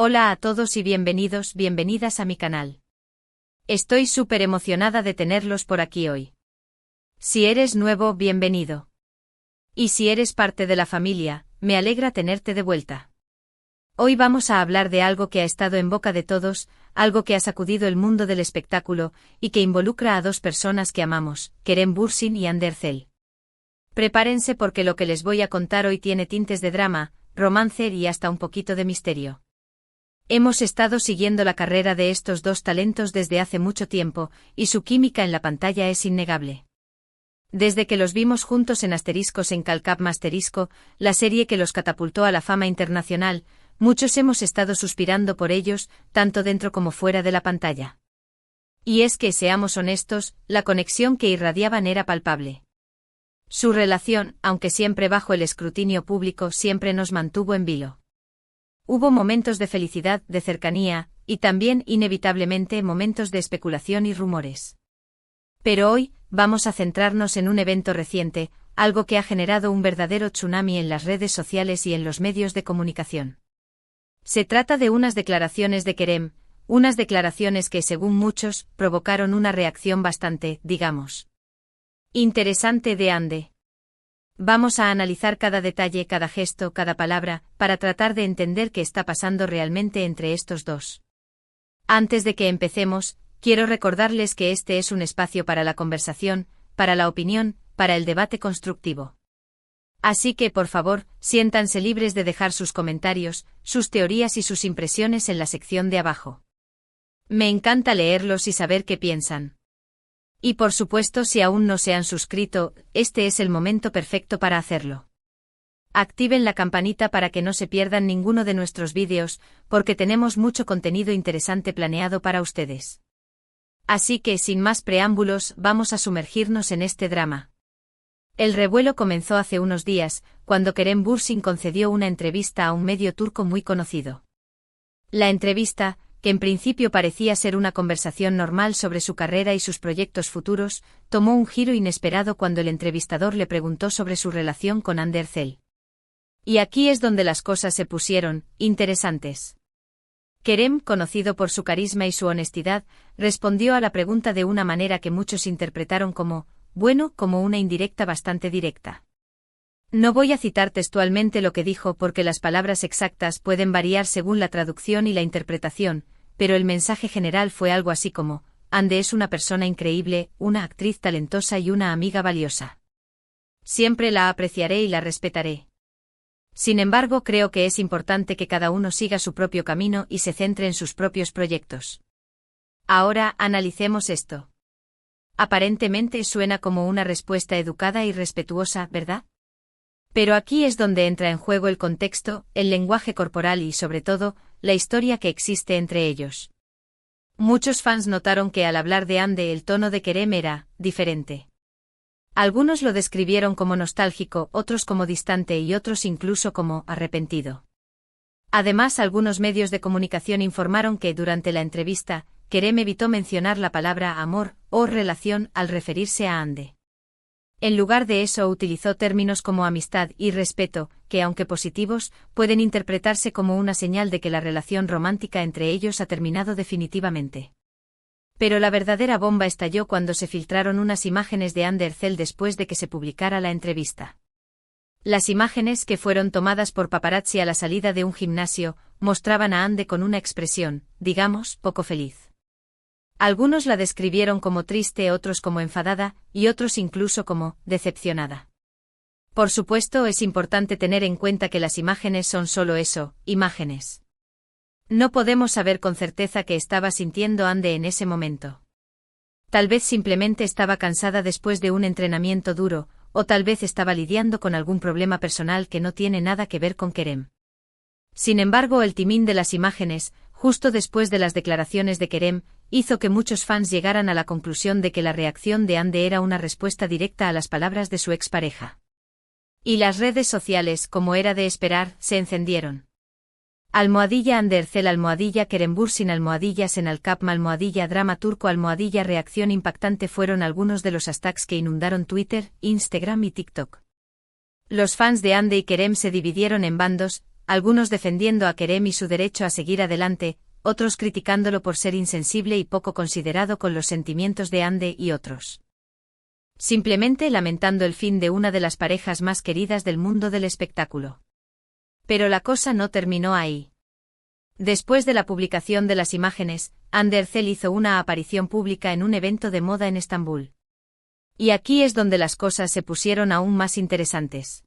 Hola a todos y bienvenidas a mi canal. Estoy súper emocionada de tenerlos por aquí hoy. Si eres nuevo, bienvenido. Y si eres parte de la familia, me alegra tenerte de vuelta. Hoy vamos a hablar de algo que ha estado en boca de todos, algo que ha sacudido el mundo del espectáculo, y que involucra a dos personas que amamos, Kerem Bürsin y Hande Erçel. Prepárense porque lo que les voy a contar hoy tiene tintes de drama, romance y hasta un poquito de misterio. Hemos estado siguiendo la carrera de estos dos talentos desde hace mucho tiempo, y su química en la pantalla es innegable. Desde que los vimos juntos en Asteriscos en Calcap Masterisco, la serie que los catapultó a la fama internacional, muchos hemos estado suspirando por ellos, tanto dentro como fuera de la pantalla. Y es que, seamos honestos, la conexión que irradiaban era palpable. Su relación, aunque siempre bajo el escrutinio público, siempre nos mantuvo en vilo. Hubo momentos de felicidad, de cercanía, y también, inevitablemente, momentos de especulación y rumores. Pero hoy, vamos a centrarnos en un evento reciente, algo que ha generado un verdadero tsunami en las redes sociales y en los medios de comunicación. Se trata de unas declaraciones de Kerem, unas declaraciones que, según muchos, provocaron una reacción bastante, digamos, interesante de Hande. Vamos a analizar cada detalle, cada gesto, cada palabra, para tratar de entender qué está pasando realmente entre estos dos. Antes de que empecemos, quiero recordarles que este es un espacio para la conversación, para la opinión, para el debate constructivo. Así que, por favor, siéntanse libres de dejar sus comentarios, sus teorías y sus impresiones en la sección de abajo. Me encanta leerlos y saber qué piensan. Y por supuesto, si aún no se han suscrito, este es el momento perfecto para hacerlo. Activen la campanita para que no se pierdan ninguno de nuestros vídeos, porque tenemos mucho contenido interesante planeado para ustedes. Así que, sin más preámbulos, vamos a sumergirnos en este drama. El revuelo comenzó hace unos días, cuando Kerem Bürsin concedió una entrevista a un medio turco muy conocido. La entrevista, que en principio parecía ser una conversación normal sobre su carrera y sus proyectos futuros, tomó un giro inesperado cuando el entrevistador le preguntó sobre su relación con Hande Erçel. Y aquí es donde las cosas se pusieron interesantes. Kerem, conocido por su carisma y su honestidad, respondió a la pregunta de una manera que muchos interpretaron como, bueno, como una indirecta bastante directa. No voy a citar textualmente lo que dijo porque las palabras exactas pueden variar según la traducción y la interpretación, pero el mensaje general fue algo así como, Hande es una persona increíble, una actriz talentosa y una amiga valiosa. Siempre la apreciaré y la respetaré. Sin embargo, creo que es importante que cada uno siga su propio camino y se centre en sus propios proyectos. Ahora, analicemos esto. Aparentemente suena como una respuesta educada y respetuosa, ¿verdad? Pero aquí es donde entra en juego el contexto, el lenguaje corporal y, sobre todo, la historia que existe entre ellos. Muchos fans notaron que al hablar de Hande el tono de Kerem era diferente. Algunos lo describieron como nostálgico, otros como distante y otros incluso como arrepentido. Además, algunos medios de comunicación informaron que durante la entrevista, Kerem evitó mencionar la palabra amor o relación al referirse a Hande. En lugar de eso utilizó términos como amistad y respeto, que aunque positivos, pueden interpretarse como una señal de que la relación romántica entre ellos ha terminado definitivamente. Pero la verdadera bomba estalló cuando se filtraron unas imágenes de Hande Erçel después de que se publicara la entrevista. Las imágenes, que fueron tomadas por paparazzi a la salida de un gimnasio, mostraban a Hande con una expresión, digamos, poco feliz. Algunos la describieron como triste, otros como enfadada, y otros incluso como decepcionada. Por supuesto, es importante tener en cuenta que las imágenes son solo eso, imágenes. No podemos saber con certeza qué estaba sintiendo Hande en ese momento. Tal vez simplemente estaba cansada después de un entrenamiento duro, o tal vez estaba lidiando con algún problema personal que no tiene nada que ver con Kerem. Sin embargo, el timing de las imágenes, justo después de las declaraciones de Kerem, hizo que muchos fans llegaran a la conclusión de que la reacción de Hande era una respuesta directa a las palabras de su expareja. Y las redes sociales, como era de esperar, se encendieron. _Hande Erçel _Kerem Bürsin _Senalcapma _drama turco _reacción impactante fueron algunos de los hashtags que inundaron Twitter, Instagram y TikTok. Los fans de Hande y Kerem se dividieron en bandos, algunos defendiendo a Kerem y su derecho a seguir adelante, otros criticándolo por ser insensible y poco considerado con los sentimientos de Ande y otros. Simplemente lamentando el fin de una de las parejas más queridas del mundo del espectáculo. Pero la cosa no terminó ahí. Después de la publicación de las imágenes, Hande Erçel hizo una aparición pública en un evento de moda en Estambul. Y aquí es donde las cosas se pusieron aún más interesantes.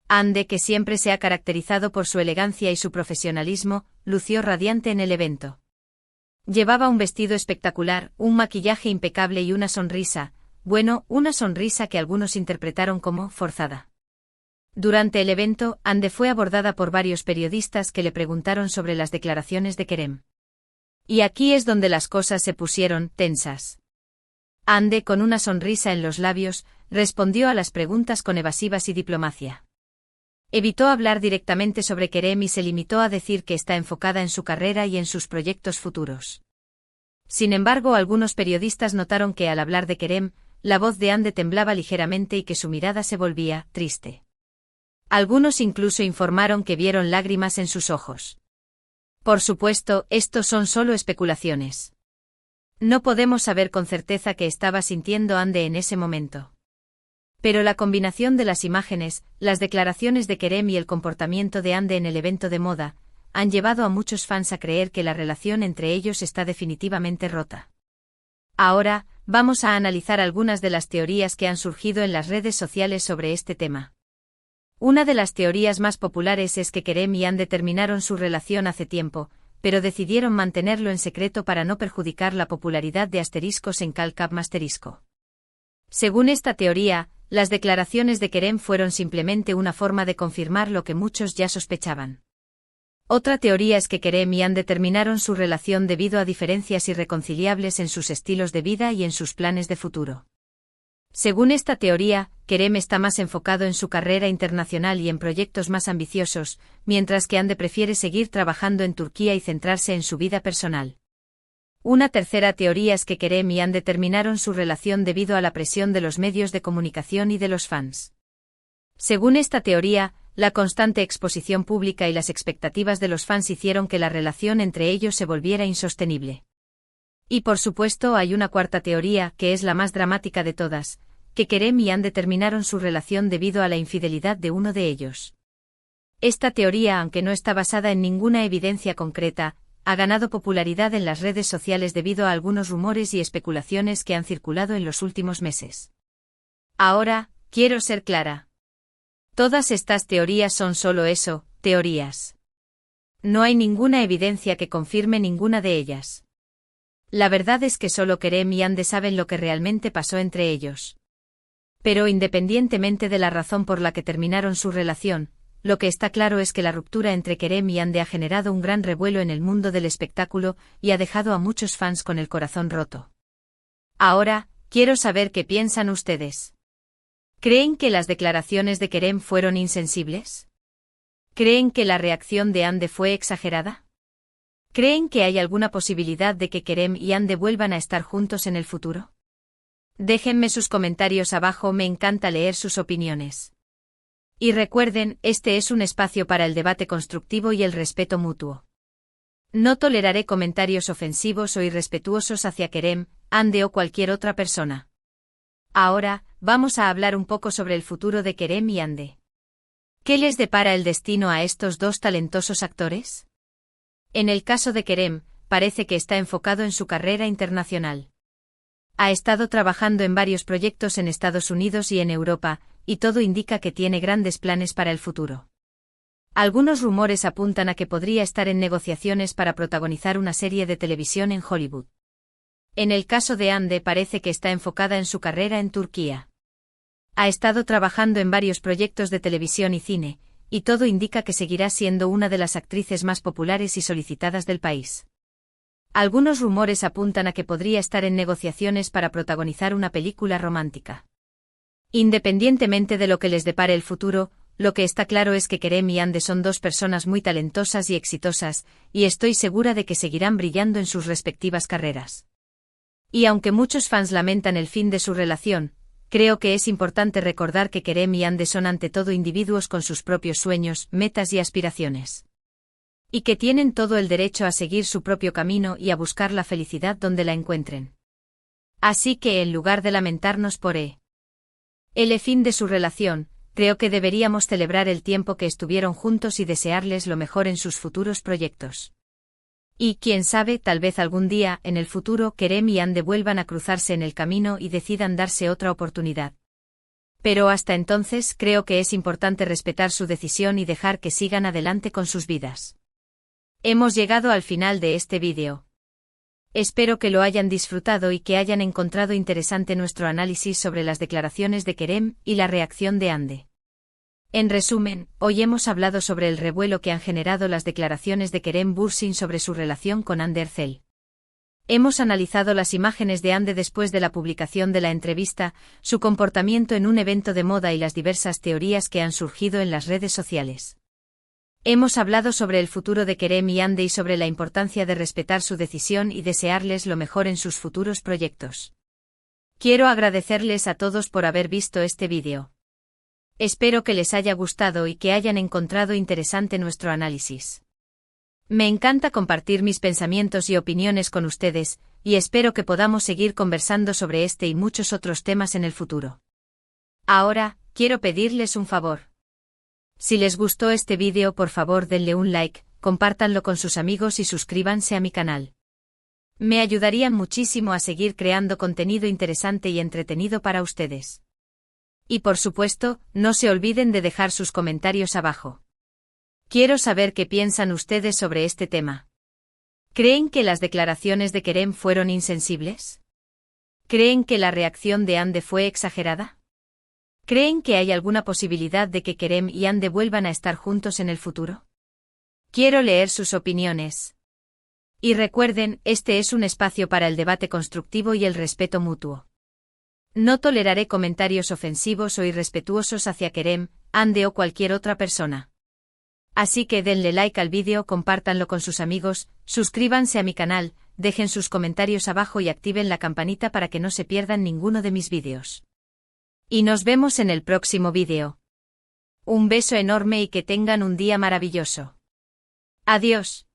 Hande, que siempre se ha caracterizado por su elegancia y su profesionalismo, lució radiante en el evento. Llevaba un vestido espectacular, un maquillaje impecable y una sonrisa, una sonrisa que algunos interpretaron como forzada. Durante el evento, Hande fue abordada por varios periodistas que le preguntaron sobre las declaraciones de Kerem. Y aquí es donde las cosas se pusieron tensas. Hande, con una sonrisa en los labios, respondió a las preguntas con evasivas y diplomacia. Evitó hablar directamente sobre Kerem y se limitó a decir que está enfocada en su carrera y en sus proyectos futuros. Sin embargo, algunos periodistas notaron que al hablar de Kerem, la voz de Hande temblaba ligeramente y que su mirada se volvía triste. Algunos incluso informaron que vieron lágrimas en sus ojos. Por supuesto, esto son solo especulaciones. No podemos saber con certeza qué estaba sintiendo Hande en ese momento. Pero la combinación de las imágenes, las declaraciones de Kerem y el comportamiento de Hande en el evento de moda, han llevado a muchos fans a creer que la relación entre ellos está definitivamente rota. Ahora, vamos a analizar algunas de las teorías que han surgido en las redes sociales sobre este tema. Una de las teorías más populares es que Kerem y Hande terminaron su relación hace tiempo, pero decidieron mantenerlo en secreto para no perjudicar la popularidad de Asteriscos en Calcap Masterisco. Según esta teoría, las declaraciones de Kerem fueron simplemente una forma de confirmar lo que muchos ya sospechaban. Otra teoría es que Kerem y Hande terminaron su relación debido a diferencias irreconciliables en sus estilos de vida y en sus planes de futuro. Según esta teoría, Kerem está más enfocado en su carrera internacional y en proyectos más ambiciosos, mientras que Hande prefiere seguir trabajando en Turquía y centrarse en su vida personal. Una tercera teoría es que Kerem y Hande terminaron su relación debido a la presión de los medios de comunicación y de los fans. Según esta teoría, la constante exposición pública y las expectativas de los fans hicieron que la relación entre ellos se volviera insostenible. Y por supuesto hay una cuarta teoría, que es la más dramática de todas, que Kerem y Hande terminaron su relación debido a la infidelidad de uno de ellos. Esta teoría, aunque no está basada en ninguna evidencia concreta, ha ganado popularidad en las redes sociales debido a algunos rumores y especulaciones que han circulado en los últimos meses. Ahora, quiero ser clara. Todas estas teorías son solo eso, teorías. No hay ninguna evidencia que confirme ninguna de ellas. La verdad es que solo Kerem y Hande saben lo que realmente pasó entre ellos. Pero independientemente de la razón por la que terminaron su relación, lo que está claro es que la ruptura entre Kerem y Hande ha generado un gran revuelo en el mundo del espectáculo y ha dejado a muchos fans con el corazón roto. Ahora, quiero saber qué piensan ustedes. ¿Creen que las declaraciones de Kerem fueron insensibles? ¿Creen que la reacción de Hande fue exagerada? ¿Creen que hay alguna posibilidad de que Kerem y Hande vuelvan a estar juntos en el futuro? Déjenme sus comentarios abajo, me encanta leer sus opiniones. Y recuerden, este es un espacio para el debate constructivo y el respeto mutuo. No toleraré comentarios ofensivos o irrespetuosos hacia Kerem, Hande o cualquier otra persona. Ahora, vamos a hablar un poco sobre el futuro de Kerem y Hande. ¿Qué les depara el destino a estos dos talentosos actores? En el caso de Kerem, parece que está enfocado en su carrera internacional. Ha estado trabajando en varios proyectos en Estados Unidos y en Europa, y todo indica que tiene grandes planes para el futuro. Algunos rumores apuntan a que podría estar en negociaciones para protagonizar una serie de televisión en Hollywood. En el caso de Hande parece que está enfocada en su carrera en Turquía. Ha estado trabajando en varios proyectos de televisión y cine, y todo indica que seguirá siendo una de las actrices más populares y solicitadas del país. Algunos rumores apuntan a que podría estar en negociaciones para protagonizar una película romántica. Independientemente de lo que les depare el futuro, lo que está claro es que Kerem y Hande son dos personas muy talentosas y exitosas, y estoy segura de que seguirán brillando en sus respectivas carreras. Y aunque muchos fans lamentan el fin de su relación, creo que es importante recordar que Kerem y Ande son ante todo individuos con sus propios sueños, metas y aspiraciones. Y que tienen todo el derecho a seguir su propio camino y a buscar la felicidad donde la encuentren. Así que en lugar de lamentarnos por el fin de su relación, creo que deberíamos celebrar el tiempo que estuvieron juntos y desearles lo mejor en sus futuros proyectos. Y quién sabe, tal vez algún día, en el futuro, Kerem y Ande vuelvan a cruzarse en el camino y decidan darse otra oportunidad. Pero hasta entonces creo que es importante respetar su decisión y dejar que sigan adelante con sus vidas. Hemos llegado al final de este vídeo. Espero que lo hayan disfrutado y que hayan encontrado interesante nuestro análisis sobre las declaraciones de Kerem y la reacción de Ande. En resumen, hoy hemos hablado sobre el revuelo que han generado las declaraciones de Kerem Bürsin sobre su relación con Hande Erçel. Hemos analizado las imágenes de Ande después de la publicación de la entrevista, su comportamiento en un evento de moda y las diversas teorías que han surgido en las redes sociales. Hemos hablado sobre el futuro de Kerem y Ande y sobre la importancia de respetar su decisión y desearles lo mejor en sus futuros proyectos. Quiero agradecerles a todos por haber visto este vídeo. Espero que les haya gustado y que hayan encontrado interesante nuestro análisis. Me encanta compartir mis pensamientos y opiniones con ustedes, y espero que podamos seguir conversando sobre este y muchos otros temas en el futuro. Ahora, quiero pedirles un favor. Si les gustó este vídeo, por favor denle un like, compártanlo con sus amigos y suscríbanse a mi canal. Me ayudarían muchísimo a seguir creando contenido interesante y entretenido para ustedes. Y por supuesto, no se olviden de dejar sus comentarios abajo. Quiero saber qué piensan ustedes sobre este tema. ¿Creen que las declaraciones de Kerem fueron insensibles? ¿Creen que la reacción de Ande fue exagerada? ¿Creen que hay alguna posibilidad de que Kerem y Ande vuelvan a estar juntos en el futuro? Quiero leer sus opiniones. Y recuerden, este es un espacio para el debate constructivo y el respeto mutuo. No toleraré comentarios ofensivos o irrespetuosos hacia Kerem, Ande o cualquier otra persona. Así que denle like al vídeo, compártanlo con sus amigos, suscríbanse a mi canal, dejen sus comentarios abajo y activen la campanita para que no se pierdan ninguno de mis vídeos. Y nos vemos en el próximo vídeo. Un beso enorme y que tengan un día maravilloso. Adiós.